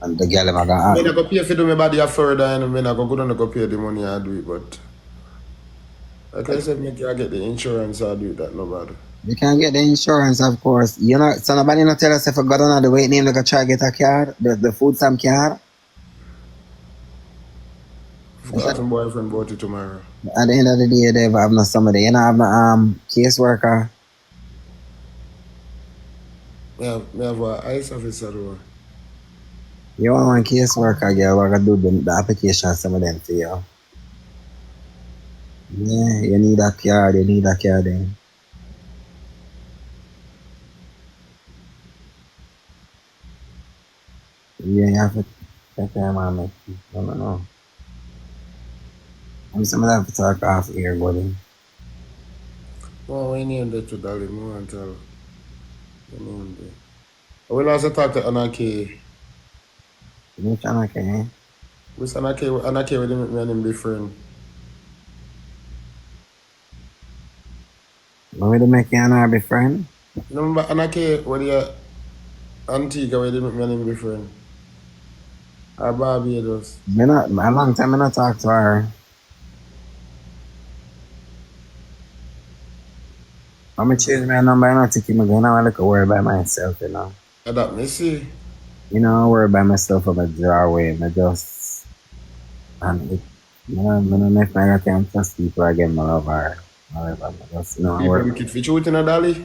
And the girl I got I'm not going to pay for do my body a further and I'm not going to go pay the money I do it, but like I said, make you get the insurance I do it, that no bad. you can get the insurance, of course. You know, so nobody not tell us if I got on the wait name, like I try to get a card, the food stamp card. I've got some boyfriend about it tomorrow. At the end of the day, they have no somebody. You know, have no caseworker. Me have a ICE officer though. You want one caseworker, girl, we're gonna do the application some of them for you. Yeah, you need a card, you need a card then. Yeah, you have to check them out, man. I don't know. I'm some of that to talk off here, buddy. Oh, we name that to Dolly. I want to tell. I will also talk to Anaki. You trying to okay? Which Anaki will make me and him be friend. Want me to make you and her be friend? You remember Anaki, when you Antigua, where they make me and him be friend? Or Barbados. Me not, a long time I not talk to her. I'm gonna change my number, I not take him again. I want to worry by myself, you know. That me see. You know, I worry by myself on my draw away. I just, and it, you know, I don't know if I can trust people again, my love her. Whatever, I just, you know, I People work, make it fit you in a Dolly.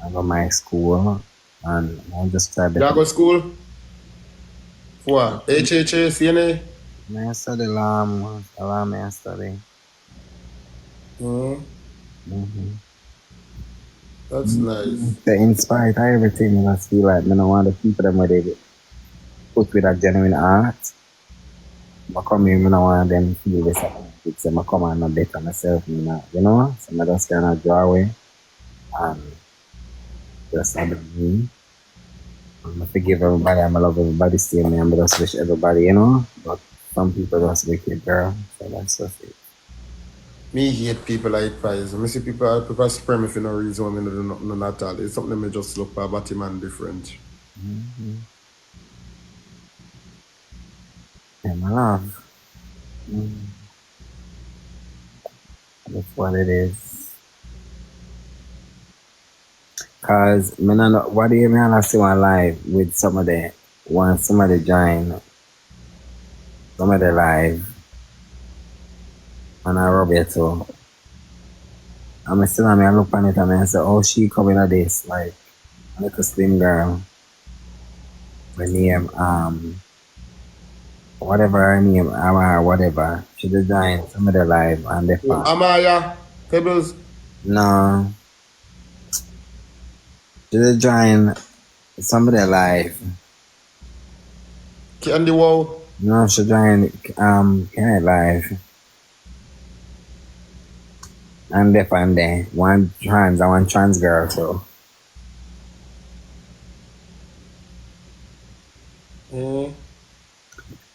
I go my school, and I just try You better. go school? What? HHA, CNA? I study law, I study. Mm-hmm. That's nice. In spite of everything, I just feel like I don't want the people that they put with a genuine heart. I come here, I don't want them to feel this. It's I come and not better myself, you know. So I just kind of draw away and just have me. I forgive everybody, I love everybody, still me, and I just wish everybody, you know. But some people just wicked, girl. So that's just it. Me hate people like pies. I see people spray me for no reason when I do nothing at all. It's something me just look for body man different. Mm-hmm. Yeah, my love. That's what it is. Cause me no know what do you mean I see one live with somebody join somebody live and I rub it too. I'm still I look on it and I say, oh she coming at this like a little slim girl. Her name whatever her name, Amara, whatever. She did join somebody live and they found. Amaya, Pebbles. No. She did join somebody live. On the wall. No, she joined live. And they found there one trans girl so.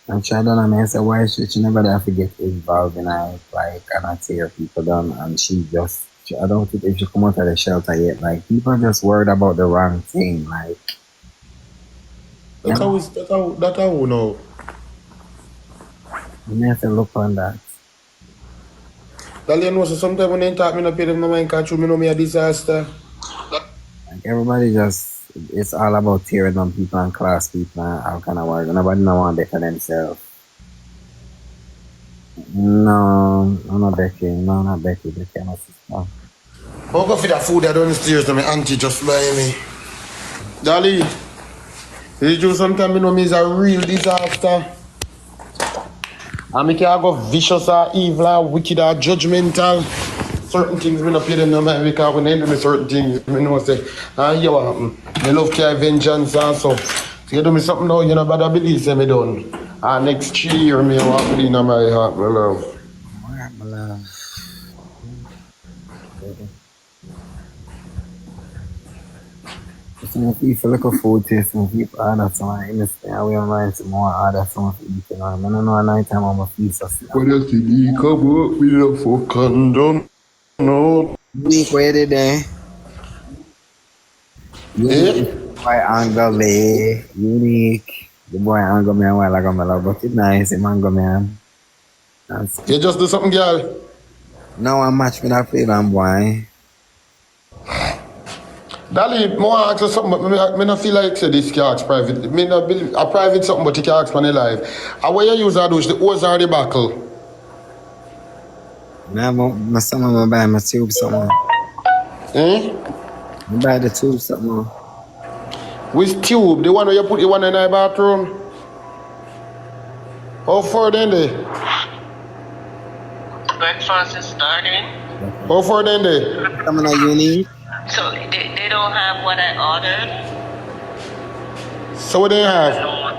And she don't know, I said, why should she never have to get involved in it, like, and I tear people down, and I don't think if she come out of the shelter yet, like, people are just worried about the wrong thing, like. That's how we know. You have to look on that. Dalian was sometimes when they talk me, no pay them no mind, catch you, me know me a disaster. Like, everybody just, it's all about tearing down people and class people and all kind of work. Nobody no want better themselves. No, I'm not Becky. No, not Becky. Becky, my sister. I'll go for that food that downstairs, my auntie just buy me. Dolly, did you sometimes you know me is a real disaster? And me can go vicious or evil or wicked or judgmental. Certain things me not pay them no mind because when they do me certain things, me know say, you what happen? Me love carry vengeance and so. So you do me something now, you know better believe say me done. And next 3 years me want to be in my heart, my love. Alright, my love. Some people look at food taste, some people order some in the stay away online some more order some to eat, you know. I don't know a night time I'm a feast of stuff. What else did he come up with a for condom? No. Unique where did they? Unique by Angle, unique. The boy hang me a while ago, my love, but it's nice, him hang me. You just do something, girl. Now I match me that feeling, boy. Dali, more ask you something, but me not feel like say this can ask private. Me not believe a private something, but you can ask for the life. And when you use that douche, the hose or the buckle? My son will buy my tube somewhere. Eh? I buy the tube somewhere. Which tube? The one where you put the one in the bathroom? How far then they? Breakfast is starting. How far then they? Something that you need? So they don't have what I ordered? So what they have? No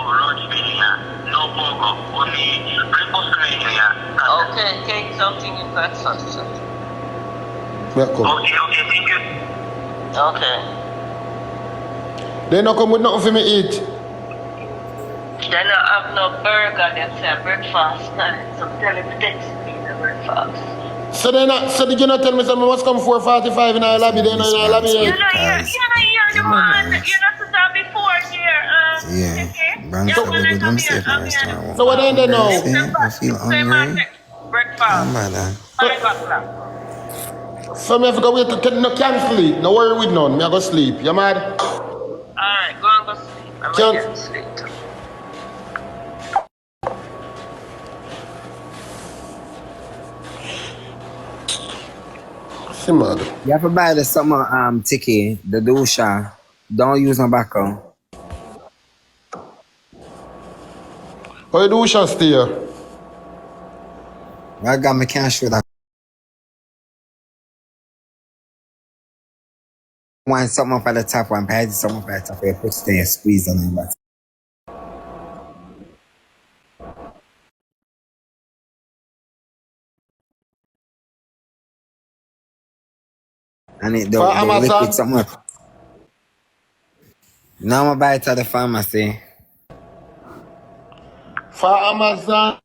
lunch media, no burger, only breakfast media. Okay, take something in breakfast. Yeah, come. Okay, thank you. Okay. They not come with nothing for me eat. They don't have no burger, they say breakfast night. So tell them to text me the breakfast. So they not, so did you not tell me something must come 4:45 in our lobby, then in our lobby? You're not here the one, you're not to start before here, Yeah. okay? So what then they know? I feel hungry. Breakfast. 5 o'clock. So me have to go wait to no cancel it. No worry with none. Me I go sleep. You mad? Alright, go and go sleep. I'm Can- going to sleep. See mad. You have to buy the summer Tikki, the dusha. Don't use no backup. How you do shall stay here? I got my cash with that. One something up at the top, one pad, something up at the top, you put it and squeeze on it. But and it For the Amazon? liquid something up. Now I'm gonna buy it at the pharmacy. For Amazon?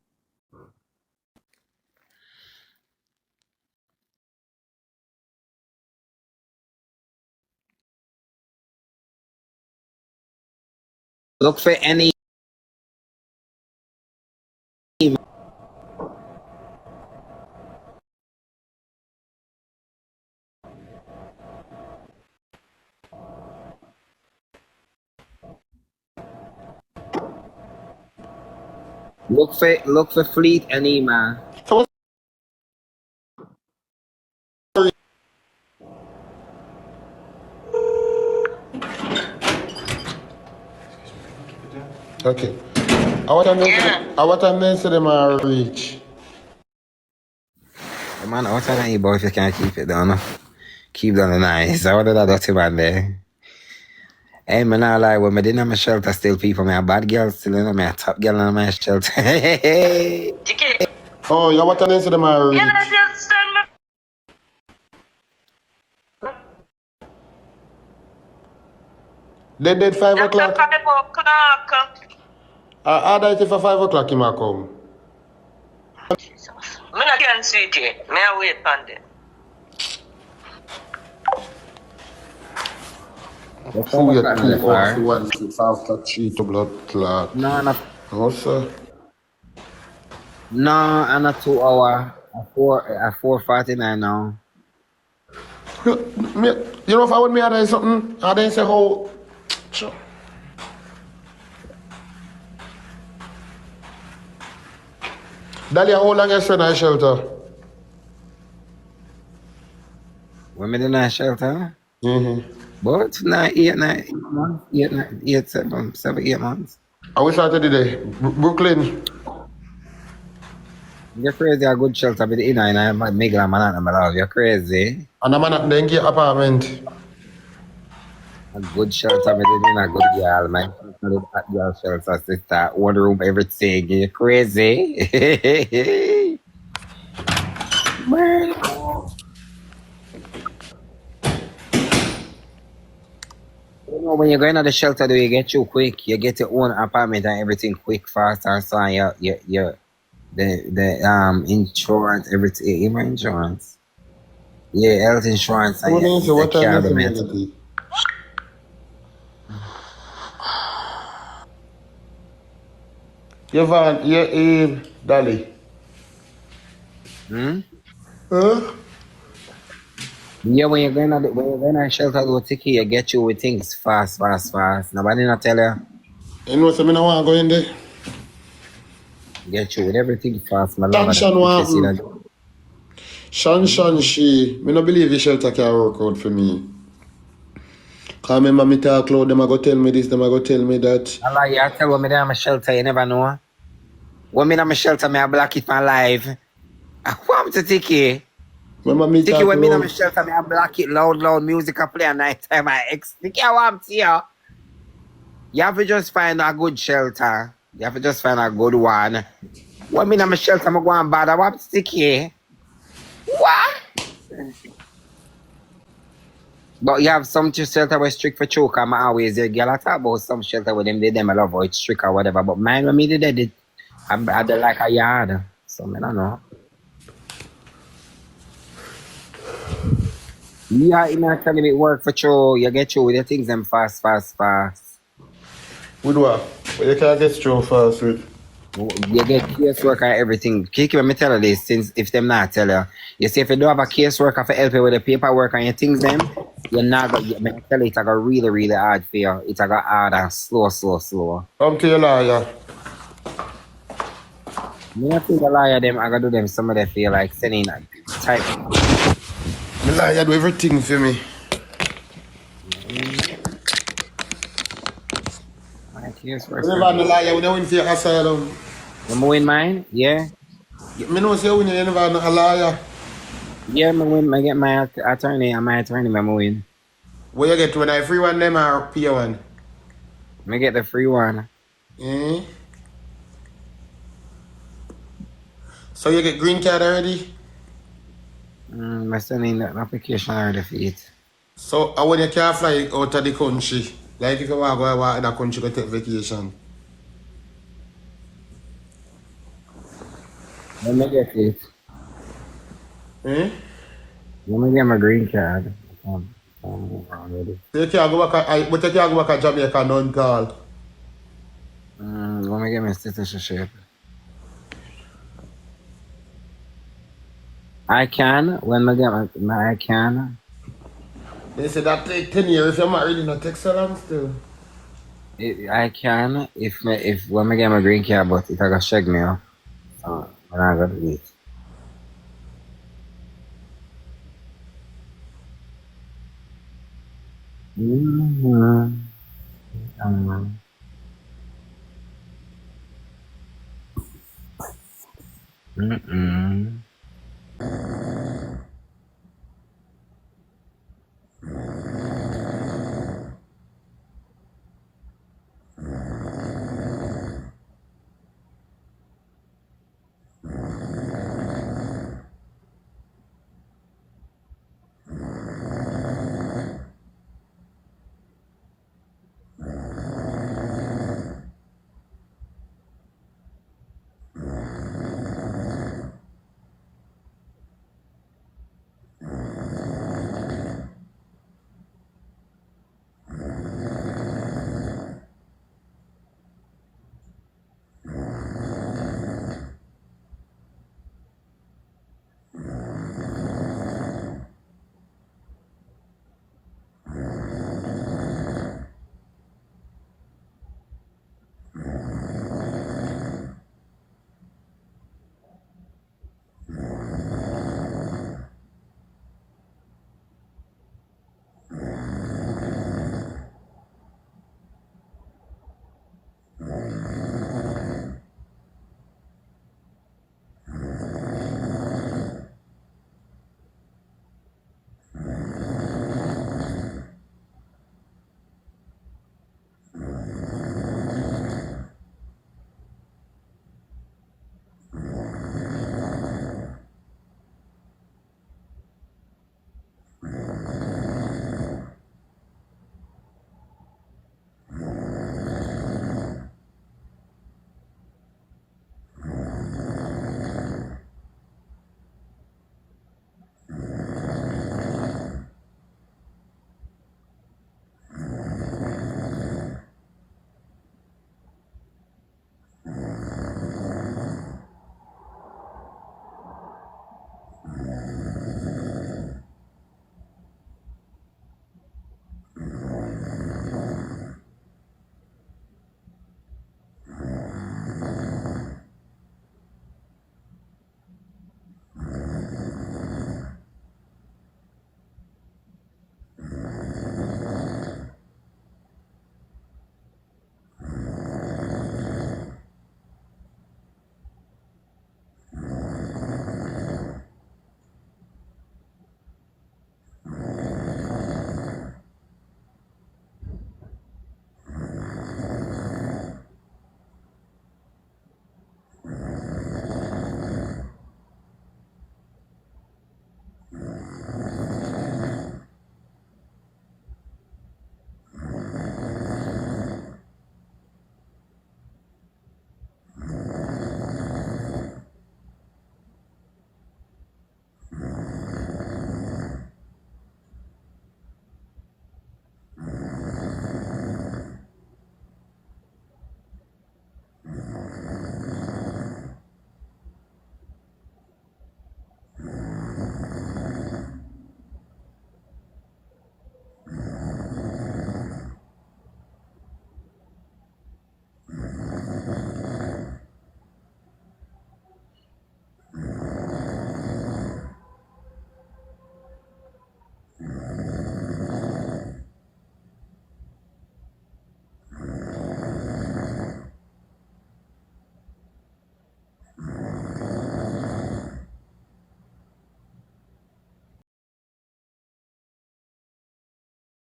Look for any. Look for Fleet and Ema. So what's okay. What time they say them are reach? Man, what time you boy if you can't keep it down? Keep down the nice. I ordered that dirty man there. Hey, man, I lie. When I didn't have my shelter, still people, me a bad girl, still in me a top girl in my shelter. Tikki. Oh, yeah, what time they say them are reach? You know, just send me. They did 5 o'clock? 5 o'clock. I died for 5 o'clock he might come. Jesus. I can't see it yet. May I wait on them? Food get 2 hours, 1 6 after 3 to blood clot. No, not, No, sir. no, I'm not 2 hour. At 4:49 now. You know if I would me I done something, I didn't say how. Dalia, how long you spend in shelter? When me in a shelter? Mm-hmm. But 8 months, 8 months. I wish I today. Brooklyn. You're crazy, a good shelter with the inner and I make a man my love. You're crazy. And I'm not then get apartment. A good shelter with the inner good girl, man. That girl shelter, sister, one room, everything. You're crazy. You know, when you're going to the shelter, do you get you quick? You get your own apartment and everything quick, fast, and so on. The insurance, everything, even insurance. Yeah, health insurance and What care time of the is the mental. melody? Dolly. Hmm? Huh? Yeah, when you're going to shelter go Tikki, you get you with things fast, fast, fast. Nobody not tell you. You know, so I don't want to go in there. Get you with everything fast, my lord. Shan If you see want that. Shan she. Me no believe the shelter can work out for me. Cause remember me talk loud, them a go tell me this, them a go tell me that. Allah, you tell when me there, I'm a shelter, you never know. When me in my shelter, me I block it my life. I want to Tikki. Remember me Tikki, talk when me in loud. my shelter, me I block it loud, loud music I play at night time. I ex Tikki, I want to you. You have to just find a good shelter. You have to just find a good one. When me in my shelter, I'm going bad. I want to Tikki. What? But you have some shelter where strict for choke. I'm always a girl. I talk about some shelter with them, they them I love how it's strict or whatever. But mine when me did it, I did like a yard. So I don't know. Yeah, in telling it work for you. You get you with your things them fast, fast, fast. With what? But you can't get through fast with. You get casework and everything. Kiki, let me tell you this, since if them not tell you. You see, if you don't have a caseworker for help you with the paperwork and your things them, you're not going to tell you it's going really, really hard for you. It's going to hard and slow, slow, slow. Come to your lawyer. Me not think a lawyer them, I going to do them some of them feel like sending a type. The lawyer do everything for me. My Whenever I'm caseworker. the lawyer, when you win for your asylum. You win mine? Yeah. Me know say you win, you never have a lawyer. Yeah, I win. I get my attorney and my attorney, I win. Where you get when I free one them or pay one? I get the free one. Eh? So you get green card already? I sending the application already for it. So when you can fly out of the country, like if you want to go to another country to take vacation. Let me get it. Eh? Let me get my green card. Already. So you can't go back, but you can't go back to Jamaica none call. Let me get my citizenship. I can when I get my I can. They say that take 10 years if you're married in a take so long still. I can if when I get my green card, but it I got check me up. So I'm not gonna do it. Mm-hmm. Mm-mm.